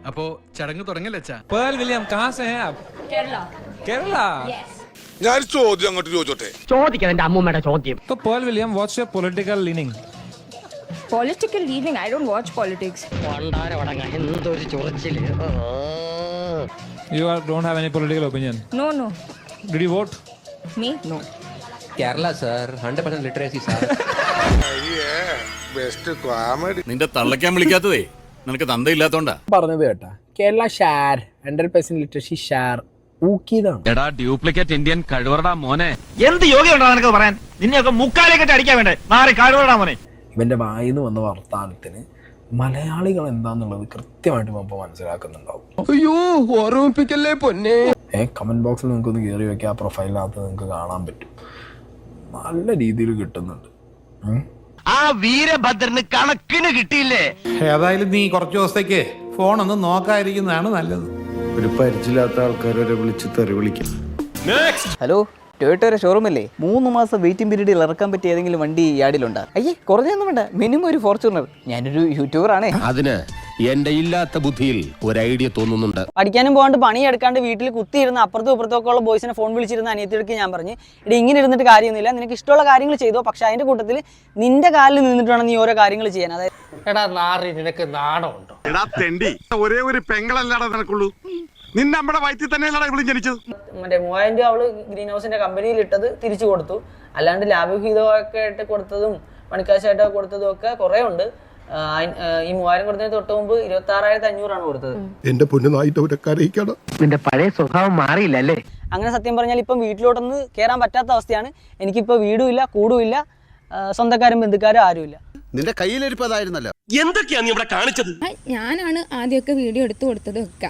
അപ്പോ ചടങ്ങ് തുടങ്ങല്ലേ അച്ഛാ? पर्ल विलियम कहाँ से हैं आप? केरला। केरला? ഞാൻ ചോദ്യം അങ്ങോട്ട് ചോദിച്ചോട്ടെ. ചോദിക്കാം എന്റെ അമ്മൂമ്മയുടെ ചോദ്യം. तो Pearl William, what's your political leaning? Political leaning? I don't watch politics. എന്തൊരു ചൊറിച്ചില്. You don't have any political opinion? No, no. Did you vote? Me? No. Kerala sir, 100% literacy sir. Best comedy. നിന്റെ തള്ളയ്ക്കാൻ വിളിക്കാത്തതേ നിനക്ക് തന്തയില്ലാത്തോണ്ടാ. പറഞ്ഞത് കേട്ടാ, Kerala ഷാർ 100% literacy ഷാർ ഊക്കിയതാണ്. എടാ duplicate Indian കഴിവറടാ മോനെ. എന്ത് യോഗ്യമുണ്ടോ നിനക്ക് പറയാൻ? നിന്നെയൊക്കെ മുക്കാലേക്കിട്ട് അടിക്കാൻ വേണ്ടേ? മാറി കഴിവറടാ മോനെ. ഇവന്റെ വായിന്ന് വന്ന വർത്താനത്തിന് മലയാളികൾ എന്താന്നുള്ളത് കൃത്യമായിട്ട് ഇപ്പൊ മനസ്സിലാക്കുന്നുണ്ടാവും. അയ്യോ ഓർമ്മിപ്പിക്കല്ലേ പൊന്നെ. കമന്റ് ബോക്സിൽ നിങ്ങൾക്ക് ഒന്ന് കയറി വെക്കുക, ആ പ്രൊഫൈലിനകത്ത് നിങ്ങൾക്ക് കാണാൻ പറ്റും. നല്ല രീതിയിൽ കിട്ടുന്നുണ്ട്. ആ വീരഭദ്രന് കണക്കിന് കിട്ടിയില്ലേ? ഏതായാലും നീ കുറച്ച് ദിവസത്തേക്ക് ഫോണൊന്നും നോക്കാതിരിക്കുന്നതാണ് നല്ലത്. ഒരു പരിചയമില്ലാത്ത ആൾക്കാരെ വിളിച്ച് തെറി വിളിക്കും. ഹലോ, ടൊയോട്ടയുടെ ഷോറൂം അല്ലേ? 3 മാസം വെയിറ്റിംഗ് പീരീഡിൽ ഇറക്കാൻ പറ്റിയ ഏതെങ്കിലും വണ്ടി യാർഡിലുണ്ടോ? അയ്യേ, കുറഞ്ഞൊന്നും വേണ്ട, മിനിമം ഒരു ഫോർച്യൂണർ. ഞാനൊരു യൂട്യൂബർ ആണേ. അതിന് എന്റെ ഇല്ലാത്ത ബുദ്ധിയിൽ ഒരു ഐഡിയ തോന്നുന്നുണ്ട്. പഠിക്കാനും പോകാണ്ട് പണിയെടുക്കാണ്ട് വീട്ടിൽ കുത്തിയിരുന്ന അപ്പുറത്തും ഇപ്പുറത്തൊക്കെ ഉള്ള ബോയ്സിനെ ഫോൺ വിളിച്ചിരുന്ന അനിയത്തിയൊക്കെ ഞാൻ പറഞ്ഞു, ഇടി ഇങ്ങനെ ഇരുന്നിട്ട് കാര്യമൊന്നുമില്ല, നിനക്ക് ഇഷ്ടമുള്ള കാര്യങ്ങൾ ചെയ്തോ, പക്ഷെ അതിന്റെ കൂട്ടത്തിൽ നിന്റെ കാലിൽ നിന്നിട്ട് വേണം നീ ഓരോ കാര്യങ്ങൾ ചെയ്യാൻ. അതായത് എടാ നാറി, നിനക്ക് നാണമുണ്ടോ? എടാ തെണ്ടി, ഒരേ ഒരു പെങ്ങളല്ലാടാ നിനക്കുള്ളൂ. നിന്നെ നമ്മുടെ വയറ്റിൽ തന്നെയല്ലടാ ഇവിടെ ജനിച്ചത്. മറ്റേ 3000 രൂപ അവള് ഗ്രീൻ ഹൗസിന്റെ കമ്പനിയിൽ ഇട്ടത് തിരിച്ചു കൊടുത്തു. അല്ലാണ്ട് ലാഭവിഹിതമൊക്കെ ആയിട്ട് കൊടുത്തതും പണിക്കാശായിട്ടൊക്കെ കൊടുത്തതും ഒക്കെ കുറെ ഉണ്ട്. ഈ 3000 കൊടുത്തതിന് തൊട്ട് മുമ്പ് 26,500 കൊടുത്തത്. എന്റെ പൊന്നുനായിട്ട് നിന്റെ പഴയ സ്വഭാവം മാറിയില്ലല്ലേ? അങ്ങനെ സത്യം പറഞ്ഞാൽ ഇപ്പം വീട്ടിലോട്ടൊന്ന് കയറാൻ പറ്റാത്ത അവസ്ഥയാണ്. എനിക്കിപ്പോ വീടുമില്ല, കൂടുമില്ല, സ്വന്തക്കാരും ബന്ധുക്കാരും ആരുമില്ല. നിന്റെ കയ്യിലിരിപ്പതായിരുന്നല്ലോ. എന്തൊക്കെയാ നീ ഇവിടെ കാണിച്ചത്? ഞാനാണ് ആദ്യമൊക്കെ വീഡിയോ എടുത്തു കൊടുത്തത് ഒക്കെ.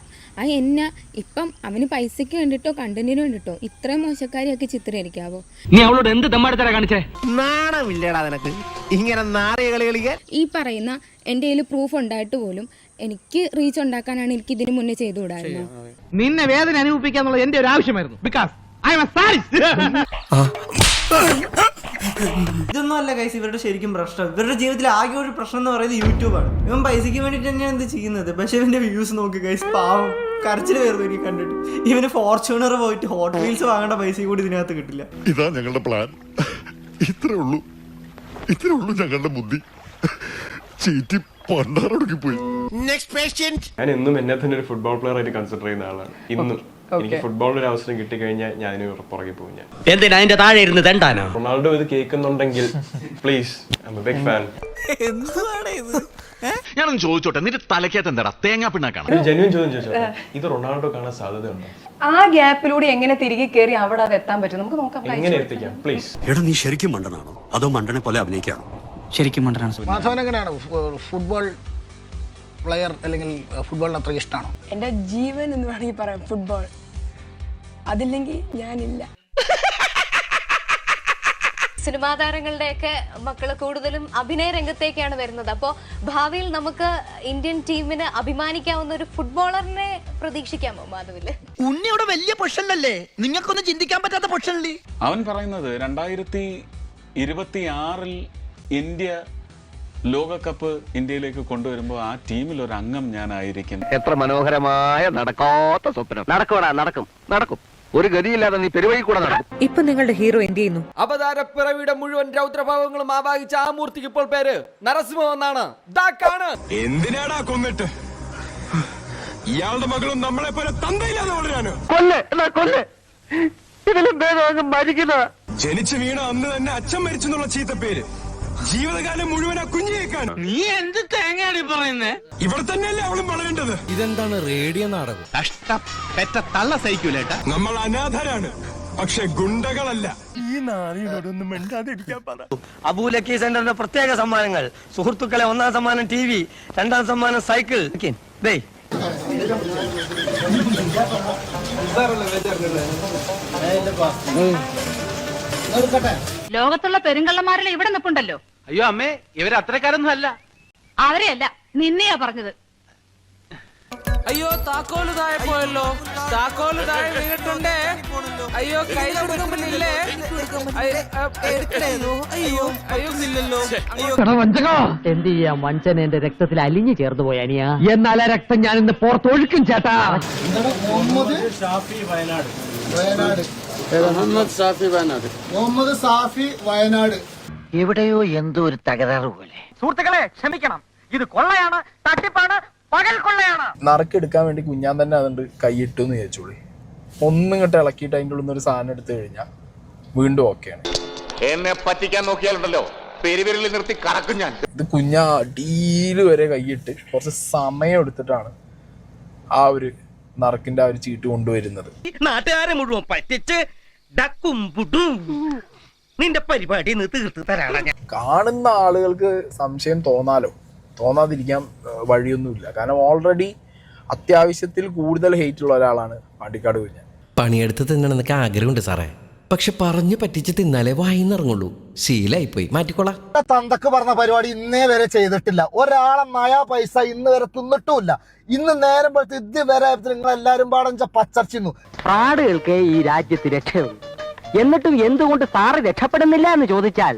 എന്നെ ഇപ്പം അവന് പൈസക്ക് വേണ്ടിട്ടോ കണ്ടന്റിന് വേണ്ടിട്ടോ ഇത്രയും മോശക്കാരിയൊക്കെ ചിത്രീകരിക്കാവോ? നീ അവളോട് എന്ത് തെമ്മാടിത്തരാ കാണിച്ചേ? നാണമില്ലടാ നിനക്ക് ഇങ്ങനെ നാറിയ കളി കളിക്കാൻ? ഈ പറയുന്ന എൻ്റെ കയ്യിൽ പ്രൂഫ് ഉണ്ടായിട്ട് പോലും എനിക്ക് റീച്ച് ഉണ്ടാക്കാനാണ് എനിക്ക് ഇതിനു മുന്നേ ചെയ്തുകൂടായിരുന്നു. നിന്നെ വേദന അനുഭവിപ്പിക്കാന്നുള്ള എന്റെ ഒരു ആവശ്യമായിരുന്നു. Because I am a sadist. ഇതൊന്നും അല്ല ഗൈസ് ഇവരുടെ ശരിക്കും പ്രശ്നം. ഇവരുടെ ജീവിതത്തിൽ ആകെ ഒരു പ്രശ്നം എന്ന് പറയുന്നത് യൂട്യൂബാണ്. ഇവൻ പൈസയ്ക്ക് വേണ്ടിട്ട് തന്നെയാണ് എന്ത് ചെയ്യുന്നത്. പക്ഷെ ഇവന്റെ വ്യൂസ് നോക്കി ഗൈസ്, പാവം കരച്ചിൽ വരുന്നു എനിക്ക് കണ്ടിട്ട്. ഇവന് ഫോർച്യൂണർ പോയിട്ട് ഹോട്ട് വീൽസ് വാങ്ങേണ്ട പൈസ കൂടി ഇതിനകത്ത് കിട്ടില്ല. ഇതാ ഞങ്ങളുടെ പ്ലാൻ. ഇത്രേ ഉള്ളൂ ഞങ്ങളുടെ ബുദ്ധി. ചീറ്റി പണ്ടാറൊടുക്കി പോയി. ഞാൻ എന്നും എന്നെ തന്നെ ഒരു ഫുട്ബോൾ പ്ലെയർ ആയിട്ട് കൺസിഡർ ചെയ്യുന്ന ആളാണ്. ഇന്നും എനിക്ക് ഫുട്ബോളിൽ ഒരു അവസരം കിട്ടിക്കഴിഞ്ഞാൽ ഞാൻ പുറകെ പോകും. ഞാൻ എന്തിനാ അതിന്റെ താഴെ ഇരുന്ന് തെണ്ടാനോ? റൊണാൾഡോ ഇത് കേൾക്കുന്നുണ്ടെങ്കിൽ please, I'm a big fan. ഞാനൊന്ന് ചോദിച്ചോട്ടെ, നിന്റെ തലക്കകത്ത് എന്താ തേങ്ങാ പിണ്ണാക്കാണ്? ഒരു ജെന്യുവൻ ചോദ്യം ചോദിച്ചോ, ഇത് റൊണാൾഡോ കാണാൻ സാധ്യതയുണ്ടോ? ആ ഗ്യാപ്പിലൂടെ എങ്ങനെ തിരികെ കയറി അവിടെ അത് എത്താൻ പറ്റും? നമുക്ക് നോക്കാം. എങ്ങനെ എത്തിക്കാം പ്ലീസ്? എടാ നീ ശരിക്കും മണ്ടനാണോ അതോ മണ്ടനെ പോലെ അഭിനയിക്കാണോ? ശരിക്കും മണ്ടനാണ്. മാധവനെങ്ങനെയാണ് ഫുട്ബോൾ പ്ലെയർ അല്ലെങ്കിൽ ഫുട്ബോളിന് അത്ര ഇഷ്ടമാണോ? എൻ്റെ ജീവൻ എന്ന് വേണമെങ്കിൽ പറയാം ഫുട്ബോൾ. അതില്ലെങ്കിൽ ഞാനില്ല. സിനിമാ താരങ്ങളുടെയൊക്കെ മക്കള് കൂടുതലും അഭിനയ രംഗത്തേക്കാണ് വരുന്നത്. അപ്പോൾ ഭാവിയിൽ നമുക്ക് ഇന്ത്യൻ ടീമിന് അഭിമാനിക്കാവുന്ന ഒരു ഫുട്ബോളറിനെ പ്രതീക്ഷിക്കാമോ മാധവില്? ഉണ്ണിയുടെ വലിയ പൊസിഷനല്ലേ, നിങ്ങൾക്കൊന്നും ചിന്തിക്കാൻ പറ്റാത്ത പൊസിഷനല്ലേ? അവൻ പറയുന്നത് 2026 ഇന്ത്യ ലോകകപ്പ് ഇന്ത്യയിലേക്ക് കൊണ്ടുവരുമ്പോൾ ആ ടീമിൽ ഒരു അംഗം ഞാനായിരിക്കും. എത്ര മനോഹരമായ നടക്കാത്ത സ്വപ്നം. നടക്കും. ഒരു ഗതിയില്ലാതെ നീ പെരുവഴി കൂടെ നടക്കും. ഇപ്പൊ നിങ്ങളുടെ ഹീറോ എന്ത് ചെയ്യുന്നു? അവതാരപ്പിറവിയുടെ മുഴുവൻ രൗദ്രഭാവങ്ങളും ആവാഹിച്ച ആ മൂർത്തിക്ക് ഇപ്പോൾ പേര് നരസിംഹം എന്നാണ്. എന്തിനാടാ കൊന്നിട്ട്? ഇയാളുടെ മകളും നമ്മളെ പോലെ തന്തയില്ലാതെ വളരാനോ? കൊല്ല്. ഇതിലും ഭേദം മരിക്കുന്ന. ജനിച്ചു വീണ അന്ന് തന്നെ അച്ഛൻ മരിച്ചെന്നുള്ള ചീത്ത പേര് ജീവിതകാലം മുഴുവൻ ആ കുഞ്ഞു കേൾക്കാൻ. നീ എന്ത് തേങ്ങയാണ് പറയുന്നേ? ഇവിടെ തന്നെയല്ലേ അവളും വളരേണ്ടത്. ഇതെന്താണ് റേഡിയോ നാടകം? കഷ്ടപ്പെട്ട തള്ള സഹിക്കൂലേട്ടാ. നമ്മൾ അനാഥരാണ്, പക്ഷെ ഗുണ്ടകളല്ല. അബൂലക്കി സെന്ററിന്റെ പ്രത്യേക സമ്മാനങ്ങൾ. സുഹൃത്തുക്കളെ, 1ാം സമ്മാനം TV, 2ാം സമ്മാനം സൈക്കിൾ. ലോകത്തുള്ള പെരുങ്കള്ളന്മാരിൽ ഇവിടെ നിൽപ്പുണ്ടല്ലോ. അയ്യോ അമ്മേ, ഇവര് അത്രക്കാരൊന്നും അല്ല. അവരെയല്ല, നിന്നെയാ പറഞ്ഞത്. അയ്യോ താക്കോല് താഴെ പോയല്ലോ. താക്കോല് താഴെ വീണിട്ടുണ്ട്. അയ്യോ കൈ കൊടുക്കുമ്പോഴില്ലേ? ഇല്ലല്ലോ. എന്ത് ചെയ്യാം, വഞ്ചന എന്റെ രക്തത്തിൽ അലിഞ്ഞു ചേർന്ന് പോയ അനിയാ. എന്നാൽ ആ രക്തം ഞാൻ ഇന്ന് പുറത്തൊഴുക്കും ചേട്ടാ. മുഹമ്മദ് സാഫി വയനാട്. എവിടെയോ എന്തോ ഒരു തകരാറ് പോലെ. സുഹൃത്തുക്കളെ ക്ഷമിക്കണം, ഇത് കൊള്ളയാണ്, തട്ടിപ്പാണ്, പകൽ കൊള്ളയാണ്. നറുക്കെടുക്കാൻ വേണ്ടി കുഞ്ഞാൻ തന്നെ അതുകൊണ്ട് കൈയിട്ടു എന്ന് ചോദിച്ചോളി. ഒന്നിങ്ങോട്ട് ഇളക്കിയിട്ട് അതിൻ്റെ ഉള്ളിൽ നിന്ന് ഒരു സാധനം എടുത്തു കഴിഞ്ഞാൽ വീണ്ടും ഓക്കെയാണ്. എന്നെ പറ്റിക്കാൻ നോക്കിയാലുണ്ടല്ലോ പെരുവിരലിൽ നിർത്തി കറക്കും ഞാൻ. ഇത് കുഞ്ഞാ അടിയിൽ വരെ കൈയിട്ട് കുറച്ച് സമയം എടുത്തിട്ടാണ് ആ ഒരു നറുക്കിന്റെ ആ ഒരു ചീട്ട് കൊണ്ടുവരുന്നത്. നാട്ടുകാരെ മുഴുവൻ പറ്റിച്ച് ഡക്കും പുട്ടും നിന്റെ പരിപാടി തീർത്ത് തരാണ്. കാണുന്ന ആളുകൾക്ക് സംശയം തോന്നാതിരിക്കാൻ വഴിയൊന്നുമില്ല. കാരണം ഓൾറെഡി അത്യാവശ്യത്തിൽ കൂടുതൽ ഹെയ്റ്റ് ഉള്ള ഒരാളാണ് പാണ്ടിക്കാട് കുഞ്ഞാൻ. പണിയെടുത്ത് തിന്നണമെന്നൊക്കെ ആഗ്രഹമുണ്ട് സാറേ, പക്ഷെ പറഞ്ഞു പറ്റിച്ച് തിന്നാലേ വായിന്നിറങ്ങുള്ളൂ. ശീലായിപ്പോയി, മാറ്റിക്കോളാം. തന്തക്ക് പറഞ്ഞ പരിപാടി ഇന്നേ വരെ ചെയ്തിട്ടില്ല. ഒരാളെ നയാ പൈസ ഇന്ന് വരെ തിന്നിട്ടുമില്ല. ഇന്ന് നേരം പോലത്തെ ഇതുവരെ നിങ്ങൾ എല്ലാരും പാടഞ്ച പച്ചർച്ചിന്നു. ഫ്രാഡുകൾക്ക് ഈ രാജ്യത്ത് രക്ഷയുള്ളൂ. എന്നിട്ടും എന്തുകൊണ്ട് സാറ് രക്ഷപ്പെടുന്നില്ല എന്ന് ചോദിച്ചാൽ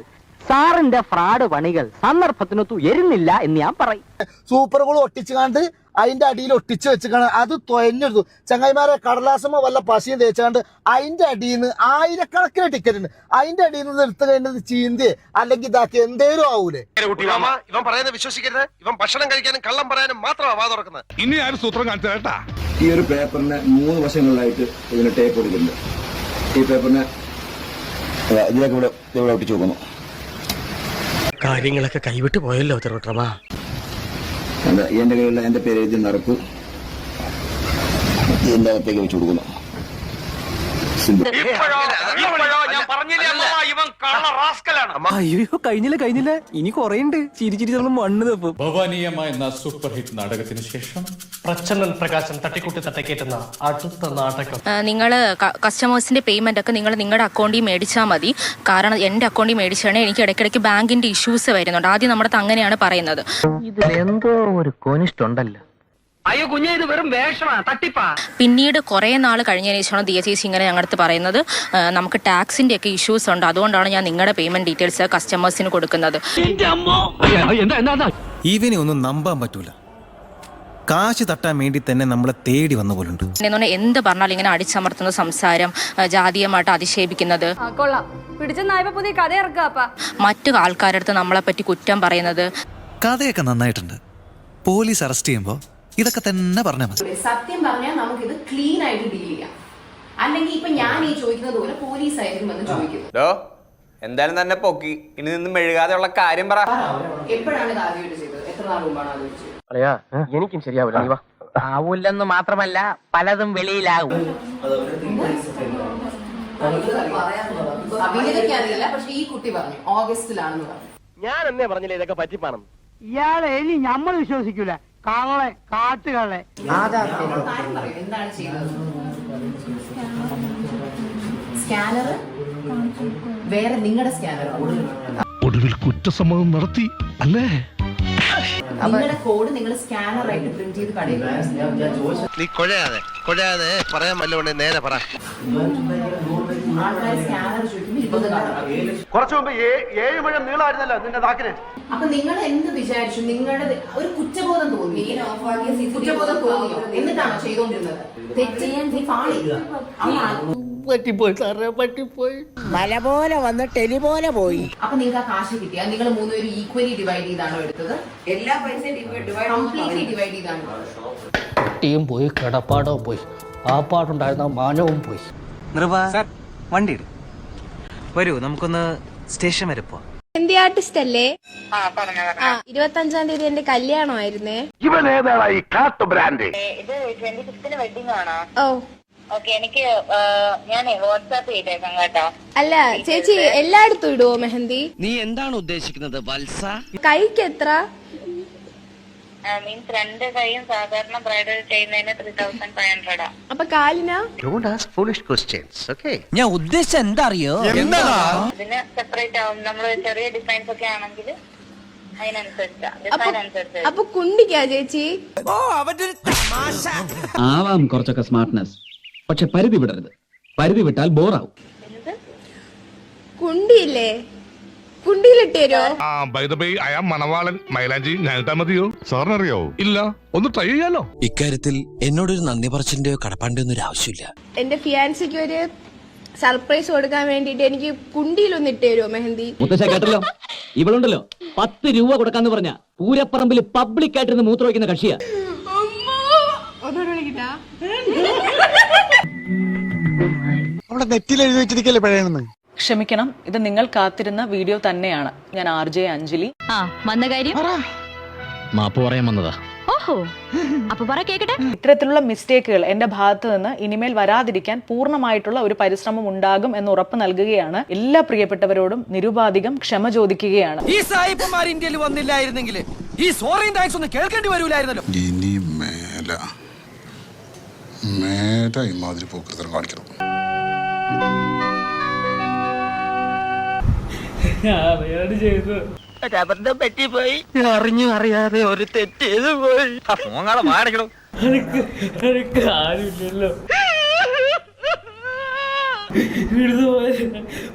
സാറിന്റെ ഫ്രാഡ് പണികൾ സന്ദർഭത്തിനൊത്തു എരുന്നില്ല എന്ന് ഞാൻ പറയും. സൂപ്പർ ഗോൾ ഒട്ടിച്ചു കണ്ട് അതിന്റെ അടിയിൽ ഒട്ടിച്ചു വെച്ചാണ് അത് തൊയഞ്ഞെടുത്തു. ചങ്ങായിമാരെ കടലാസമോ വല്ല പശയും തേച്ചാണ്ട് അതിന്റെ അടിയിൽ നിന്ന് ആയിരക്കണക്കിന് ടിക്കറ്റ് ഉണ്ട്. അതിന്റെ അടിയിൽ നിന്ന് എടുത്തു കഴിഞ്ഞത് ചീന്തി അല്ലെങ്കിൽ ഇതാക്കി എന്തേലും ആവൂലേ. ഇവൻ പറയുന്നത് വിശ്വസിക്കരുത്. ഇവൻ ഭക്ഷണം കഴിക്കാനും കള്ളം പറയാനും മാത്രമാണ് വാ തുറക്കുന്നത്. ഇനി ആരും സൂത്രം കാണിച്ചു കേട്ടാ. ഈ ഒരു പേപ്പറിന് 3 വശങ്ങളിലായിട്ട് ഇതിന് ടേപ്പ് കൊടുക്കുന്നുണ്ട്. ഈ പേപ്പറിന് ഇതിലേക്ക് ഇവിടെ ഒട്ടിച്ചു നോക്കുന്നു. കാര്യങ്ങളൊക്കെ കൈവിട്ട് പോയല്ലോ തിരുവട്ടമാ. എന്റെ കയ്യിലുള്ള എന്റെ പേര് എഴുതി നടക്കൂ ഇതിന്റെ അകത്തേക്ക് വെച്ച് കൊടുക്കുന്നു. അയ്യോ കഴിഞ്ഞില്ല, ഇനി കൊറേണ്ട്. ചിരിച്ചിരി നമ്മൾ മണ്ണ് തപ്പും. ഭവാനീയമായ എന്ന സൂപ്പർ ഹിറ്റ് നാടകത്തിന് ശേഷം പ്രച്ഛന്നൻ പ്രകാശൻ തട്ടിക്കൂട്ടി തട്ടക്കേറ്റുന്ന അടുത്ത നാടകം. നിങ്ങൾ കസ്റ്റമേഴ്സിന്റെ പേയ്മെന്റ് ഒക്കെ നിങ്ങൾ നിങ്ങളുടെ അക്കൗണ്ടിൽ മേടിച്ചാൽ മതി. കാരണം എന്റെ അക്കൗണ്ടിൽ മേടിച്ചാണെങ്കിൽ എനിക്ക് ഇടയ്ക്കിടയ്ക്ക് ബാങ്കിന്റെ ഇഷ്യൂസ് വരുന്നുണ്ട്. ആദ്യം നമ്മുടെ അങ്ങനെയാണ് പറയുന്നത്. ഇതിലെന്തോ ഒരു കോനിഷ്ടുണ്ടല്ലോ. അയ്യോ കുഞ്ഞെ, ഇത് വെറും വേഷമാണ്, തട്ടിപ്പാ. പിന്നീട് കുറെ നാൾ കഴിഞ്ഞതിന് ശേഷമാണ് ദിയ ചേച്ചി ഇങ്ങനെ ഞങ്ങളുടെ പറയുന്നത് നമുക്ക് ടാക്സിന്റെ ഒക്കെ ഇഷ്യൂസ് ഉണ്ട്, അതുകൊണ്ടാണ് ഞാൻ നിങ്ങളുടെ പേയ്മെന്റ് ഡീറ്റെയിൽസ് കസ്റ്റമേഴ്സിന് കൊടുക്കുന്നത്. ഇവനെ ഒന്നും നമ്പാൻ പറ്റൂല. കാശ് തട്ടാൻ വേണ്ടി തന്നെ നമ്മളെ തേടി വന്ന പോലുണ്ട്. എന്ത് പറഞ്ഞാലും ഇങ്ങനെ അടിച്ചമർത്തുന്ന സംസാരം, ജാതീയമായിട്ട് അധിക്ഷേപിക്കുന്നത്, മറ്റു ആൾക്കാരുടെ അടുത്ത് നമ്മളെ പറ്റി കുറ്റം പറയുന്നത്. കഥയൊക്കെ നന്നായിട്ടുണ്ട്. പോലീസ് അറസ്റ്റ് ചെയ്യുമ്പോ ഇതൊക്കെ തന്നെ പറഞ്ഞാൽ മതി. സത്യം പറഞ്ഞാൽ നമുക്കിത് ക്ലീൻ ആയിട്ട് ഡീൽ ചെയ്യാം. അല്ലെങ്കിൽ ഇപ്പൊ ഞാൻ ഈ ചോദിക്കുന്നത് പോലെ പോലീസ് ആയിരിക്കും വന്ന് ചോദിക്കുന്നത്. എന്തായാലും തന്നെ പൊക്കി. ഇനി നിന്ന് മെഴുകാതെയുള്ള കാര്യം പറ. എപ്പോഴാണ് ഇത് ആദ്യമായിട്ട് ചെയ്തത്? എത്ര നാൾ മുമ്പാണ് ആലോചിച്ചത്? എനിക്കും ശരിയാവില്ല. ആവൂല്ലെന്ന് മാത്രമല്ല പലതും വെളിയിലാവും. അഭിനയിക്കാൻ അറിയില്ല, പക്ഷെ ഈ കുട്ടി പറഞ്ഞു ഓഗസ്റ്റിലാണെന്ന് പറഞ്ഞു. ഞാൻ എന്നേ പറഞ്ഞില്ല ഇതൊക്കെ പറ്റിപ്പാണം. ഇയാളെ ഇനി നമ്മൾ വിശ്വസിക്കൂല. കള്ളെ കാട്ടുകളെ. എന്താണ് ചെയ്തത്? സ്കാനർ വേറെ നിങ്ങളുടെ സ്കാനർ ഒടുവിൽ കുറ്റസമ്മതം നടത്തി അല്ലേ? നിങ്ങളുടെ കോഡ് നിങ്ങൾ സ്കാനർ ആയിട്ട് പ്രിന്റ് ചെയ്ത് കടയിൽ നീ കൊഴയാതെ പറയാൻ വല്ലോണ്ട് നേരെ പറ. ആൾക്കാർ സ്കാനർ ചോദിക്കുമ്പോൾ 20 കുറച്ചു മുമ്പ് 7 മുഴം നീളമായിരുന്നല്ലോ നിന്റെ നാക്കിന്. അപ്പൊ നിങ്ങൾ എന്ത് വിചാരിച്ചു? നിങ്ങളുടെ ഒരു കുറ്റബോധം തോന്നി? കുറ്റബോധം തോന്നിയോ? എന്നിട്ടാണോ ചെയ്തോണ്ടിരുന്നത്? പറ്റിപ്പോയി സാറേ, പറ്റിപ്പോയി. മല പോലെ വന്ന് ടെലി പോലെ പോയി. അപ്പൊ നിങ്ങൾക്ക് ആ കാശ് കിട്ടിയാ നിങ്ങൾ 3 പേരും ഈക്വലി ഡിവൈഡ് ചെയ്താണോ എടുത്തത്? എല്ലാ പൈസയും കംപ്ലീറ്റ്ലി ഡിവൈഡ് ചെയ്താണോ? കുട്ടിയും പോയി, കിടപ്പാടവും പോയി, ആ പാടുണ്ടായിരുന്ന മാനവും പോയി. വണ്ടി വരൂ, നമുക്കൊന്ന് സ്റ്റേഷൻ വരെ പോവാം. ഹിന്ദി ആർട്ടിസ്റ്റ് അല്ലേ? 25-ാം തീയതി എന്റെ കല്യാണമായിരുന്നേ. ഇവൻ ഏതാണ് ഈ കാട്ടു ബ്രാൻഡ്? ഇത് 25th വെഡിങ് ആണോ? ഓ ഓക്കെ, എനിക്ക് ഞാൻ വാട്സാപ്പ് ചെയ്തേക്കാം കേട്ടോ. അല്ല ചേച്ചി, എല്ലായിടത്തും ഇടുവോ മെഹന്തി? നീ എന്താണ് ഉദ്ദേശിക്കുന്നത് വത്സ? കൈക്ക് എത്ര? മീൻസ് 2 കൈയും സാധാരണ ബ്രൈഡൽ ചെയ്യുന്നതിന് 3500. അപ്പൊ കാലിനാ? ഞാൻ ഉദ്ദേശിച്ച എന്താ അറിയോ? ഇതിന് സെപ്പറേറ്റ് ആവും. നമ്മള് ചെറിയ ഡിസൈൻസ് ഒക്കെ ആണെങ്കിൽ അതിനനുസരിച്ചാ, ഡിസൈൻ അനുസരിച്ച്. അപ്പൊ കുണ്ടിക്കാ ചേച്ചി? ആവാം കുറച്ചൊക്കെ സ്മാർട്ട്നെസ്, പക്ഷെ പരിധി വിടരുത്. പരിധി വിട്ടാൽ ബോറാവും. കുണ്ടിയില്ലേ, കുണ്ടിയിലിട്ട് തരോ? മണവാളൻ മൈലാഞ്ചി ഞാനിട്ടാ മതിയോ? സാറിനറിയോ? ഇല്ല, ഒന്ന് ട്രൈ ചെയ്യാലോ. ഇക്കാര്യത്തിൽ എന്നോടൊരു നന്ദി പറച്ചിന്റെയോ കടപ്പാണ്ടിയോ ഒന്നും ആവശ്യമില്ല. എന്റെ ഫിയാൻസിക്ക് ഒരു സർപ്രൈസ് കൊടുക്കാൻ വേണ്ടിട്ട് എനിക്ക് കുണ്ടിയിലൊന്ന് ഇട്ട് തരുമോ മെഹന്തി? മുത്തശ്ശ കേട്ടല്ലോ, ഇവളുണ്ടല്ലോ 10 രൂപ കൊടുക്കാന്ന് പറഞ്ഞ പൂരപ്പറമ്പിൽ പബ്ലിക് ആയിട്ടിരുന്ന് മൂത്രമൊഴിക്കുന്ന കക്ഷിയാ. അവിടെ നെറ്റിൽ എഴുതി വെച്ചിരിക്കല്ലേ പഴയണെന്ന്. ക്ഷമിക്കണം, ഇത് നിങ്ങൾ കാത്തിരുന്ന വീഡിയോ തന്നെയാണ്. ഞാൻ RJ അഞ്ജലി. വന്ന കാര്യം മാപ്പ് പറയാൻ വന്നതാ. ഓഹോ, അപ്പൊ പറ കേക്കട്ടെ. ഇത്തരത്തിലുള്ള മിസ്റ്റേക്കുകൾ എന്റെ ഭാഗത്ത് നിന്ന് ഇനിമേൽ വരാതിരിക്കാൻ പൂർണ്ണമായിട്ടുള്ള ഒരു പരിശ്രമം ഉണ്ടാകും എന്ന് ഉറപ്പ് നൽകുകയാണ്. എല്ലാ പ്രിയപ്പെട്ടവരോടും നിരുപാധികം ക്ഷമ ചോദിക്കുകയാണ്. ഈ സായിപ്പന്മാർ ഇന്ത്യയിൽ വന്നില്ലായിരുന്നെങ്കിൽ ഈ സോറിയും താങ്ക്സ് ഒന്ന് കേൾക്കേണ്ടി വരൂലായിരുന്നല്ലോ. ഇനി മേല ഇമാതിരി പോക്കൃതം കാണിക്കണം. അറിഞ്ഞു അറിയാതെ ഒരു തെറ്റ് ചെയ്തു പോയി. ആരുമില്ലല്ലോ,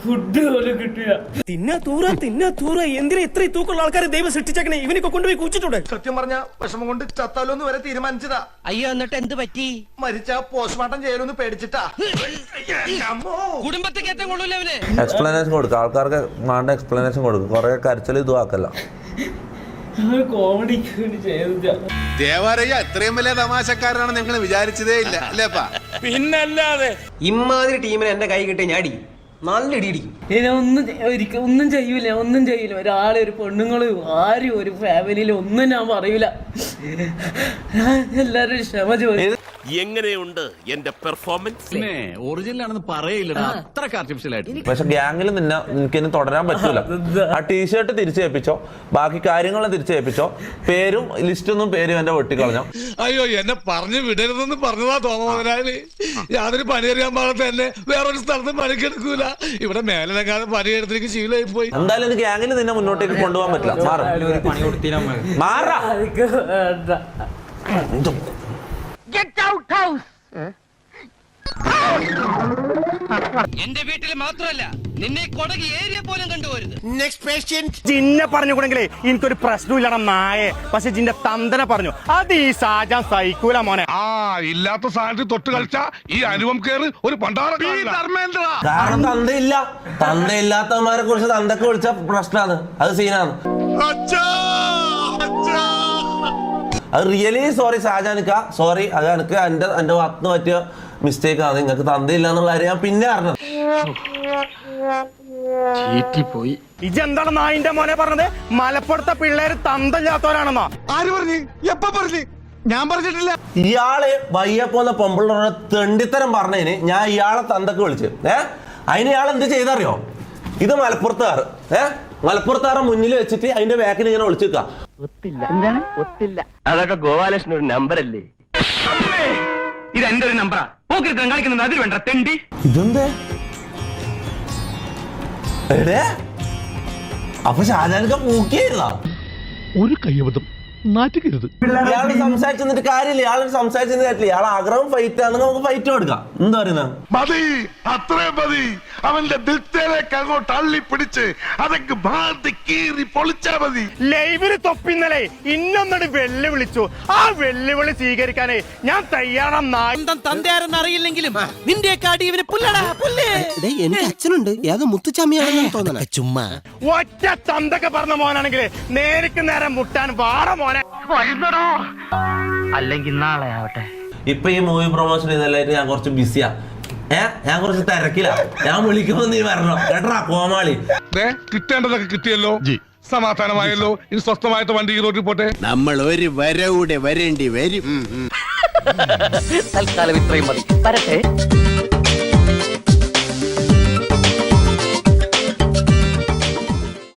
ഫുഡ് പോലും കിട്ടില്ല. തിന്നാ തൂറ എന്തിനാ ഇത്രയും തൂക്കമുള്ള ആൾക്കാരെ ദൈവം സൃഷ്ടിച്ചേക്കണേ? ഇവനൊക്കെ കൊണ്ടുപോയി കുച്ചിട്ടുണ്ട്. സത്യം പറഞ്ഞ വിഷമം കൊണ്ട് ചത്താലോന്ന് വരെ തീരുമാനിച്ചതാ. അയ്യോ, എന്നിട്ട് എന്ത് പറ്റി? മരിച്ച പോസ്റ്റ്മോർട്ടം ചെയ്യലൊന്ന് പേടിച്ചിട്ടാ. കുടുംബത്തെ കയറ്റം കൊള്ളൂല അവന്. എക്സ്പ്ലനേഷൻ കൊടുക്കുക, ആൾക്കാർക്ക് വേണ്ട എക്സ്പ്ലനേഷൻ കൊടുക്കും. കുറെ കരച്ചിൽ ഇതും ആക്കല്ല. കോമഡിക്ക് വേണ്ടി ചെയ്തില്ല. ദേവാലയ ഇത്രയും വലിയ തമാശക്കാരനാണ് നിങ്ങൾ വിചാരിച്ചതേ ഇല്ല അല്ലേപ്പാ? പിന്നല്ലാതെ ഇമ്മാതിരി ടീമിന് എന്റെ കൈ കിട്ടിയ ഞാൻ അടിക്കും, നല്ല ഇടിയിരിക്കും. ഒന്നും ചെയ്യൂല. ഒരാളെ, ഒരു പെണ്ണുങ്ങള്, ആരും ഒരു ഫാമിലിയിൽ ഒന്നും ഞാൻ പറയൂല. എല്ലാരും ക്ഷമ ചോദിച്ചു. എങ്ങനെയുണ്ട് എന്റെ പെർഫോമൻസ്? ഒറിജിനൽ ആണെന്ന് പറയില്ലടാ, അത്രക്ക് ആർട്ടിഫിഷ്യൽ ആയിട്ട്. പക്ഷെ ഗ്യാങ്ങിൽ നിന്നെ എനിക്കിനി തുടരാൻ പറ്റൂല. ആ ടീഷർട്ട് തിരിച്ചേൽപ്പിച്ചോ, ബാക്കി കാര്യങ്ങളും തിരിച്ചേൽപ്പിച്ചോ. പേരും ലിസ്റ്റൊന്നും പേരും എന്റെ വെട്ടിക്കളഞ്ഞോ. അയ്യോ, എന്നെ പറഞ്ഞു വിടരുതെന്ന് പറഞ്ഞതാ തോമോദരാല്. യാതൊരു പണിയെറിയാൻ പാടത്ത് തന്നെ വേറൊരു സ്ഥലത്ത് പണിക്കെടുക്കൂല. ഇവിടെ മേലെക്കാലം പണിയെടുത്തേക്ക് ശീലമായി പോയി. എന്തായാലും ഇത് ഗ്യാങ്ങിൽ നിന്നെ മുന്നോട്ടേക്ക് കൊണ്ടുപോകാൻ പറ്റില്ല. മാറാ. എന്റെ വീട്ടിൽ മാത്രമല്ല, നിന്നെ കൊടകി ഏരിയ പോലും കണ്ടുപോരുത്. Next patient. ജിന്നെ പറഞ്ഞുകൂടെങ്കിലേ എനിക്കൊരു പ്രശ്നമില്ലട നായെ. പക്ഷെ ജിന്റെ തന്തനെ പറഞ്ഞു, അത് ഈ സാജാൻ സഹിക്കൂല മോനെ. ഇല്ലാത്ത സാധനത്തിൽ തൊട്ട് കളിച്ച ഈ അനുപം കേറ് ഒരു ധർമ്മേന്ദ്ര. കാരണം തന്തയില്ല. തന്തയില്ലാത്തവന്മാരെ കുറിച്ച് തന്തക്ക് വിളിച്ച പ്രശ്നമാണ്, അത് സീനാണ്. അത് റിയലി സോറി ഷാജാനിക്ക, സോറി. അത് എനിക്ക് എന്റെ ഭാഗത്ത് പറ്റിയ മിസ്റ്റേക്ക് ആണ്. നിങ്ങൾക്ക് തന്തയില്ല എന്നുള്ള കാര്യം ഞാൻ പിന്നെ അറിഞ്ഞത്. ഇജെന്താണ് നായിന്റെ മോനെ പറഞ്ഞത്? മലപ്പുറത്തെ പിള്ളേര് തന്തല്ലാത്തവരാണെന്നോ? ആര് പറഞ്ഞു? എപ്പ പറഞ്ഞു? ഞാൻ പറഞ്ഞിട്ടില്ല. ഇയാള് വയ്യപ്പോന്ന പൊമ്പിള്ളോടെ തെണ്ടിത്തരം പറഞ്ഞതിന് ഞാൻ ഇയാളെ തന്തക്ക് വിളിച്ചു. അതിന് ഇയാൾ എന്ത് ചെയ്തറിയോ? ഇത് മലപ്പുറത്തുകാർ. മലപ്പുറത്താറെ മുന്നിൽ വെച്ചിട്ട് അതിന്റെ ബാക്കിൽ ഇങ്ങനെ ഒളിച്ചിക്ക. അതൊക്കെ ഗോപാലകൃഷ്ണൻ ഒരു നമ്പറല്ലേ? ഇത് എന്റെ ഒരു നമ്പറാ. പോക്കിരുത്തം കളിക്കുന്നത് അതിൽ വേണ്ട തെണ്ടി. ഇതെന്തേ? അപ്പൊ ഷാജാനൊക്കെ പൂക്കിയായിരുന്നാ? ഒരു കയ്യബദ്ധം നാറ്റിക്കരുത്. ഇയാള് സംസാരിച്ചിട്ട് കാര്യമില്ല. ഇയാള് സംസാരിച്ചിട്ട് കാര്യമില്ല. ഇയാളെ ആഗ്രഹം ഫൈറ്റ് ആണെങ്കിൽ നമുക്ക് ഫൈറ്റ് കൊടുക്കാം. എന്താ പറയുന്നത്? മതി, അത്രയും മതി. അവന്റെ ദിൽത്തേലേക്ക് അങ്ങോട്ട് അള്ളി പിടിച്ച് അതൊക്കെ ഭാരതി കീറി പൊളിച്ചാ മതി. ലൈവില് തൊപ്പിന്നലെ ഇന്നൊന്നോട് വെല്ലുവിളിച്ചു. ആ വെല്ലുവിളി സ്വീകരിക്കാനേ ഞാൻ തയ്യാറാം. തന്തയാരെന്ന് അറിയില്ലെങ്കിലും നിന്റെ കാടി ഇവന് പുല്ലടാ പുല്ലേ. എനിക്ക് അച്ഛനുണ്ട്, ഏതോ മുത്തുച്ചാമിയാണെന്ന് തോന്നണ. ചുമ്മാ ഒറ്റ തന്തൊക്കെ പറഞ്ഞ മോനാണെങ്കിലേ നേരിക്ക് നേരം മുട്ടാൻ വാട മോനെ. അല്ലെങ്കിൽ നാളെ ആവട്ടെ. ഇപ്പൊ ഈ മൂവി പ്രൊമോഷൻ ഇതെല്ലാം ഞാൻ കുറച്ച് ബിസിയാ. ഞാൻ കുറച്ച് തിരക്കില്ല. ഞാൻ വിളിക്കുമ്പോ നീ വരണം കേട്ടാ കോമാളി. കിട്ടേണ്ടതൊക്കെ കിട്ടിയല്ലോ, സമാധാനമായല്ലോ. ഇനി സ്വസ്ഥമായിട്ട് വണ്ടി റോഡിൽ പോട്ടെ. നമ്മൾ ഒരു വരവൂടെ വരേണ്ടി വരും. തൽക്കാലം ഇത്രയും മതി. വരട്ടെ.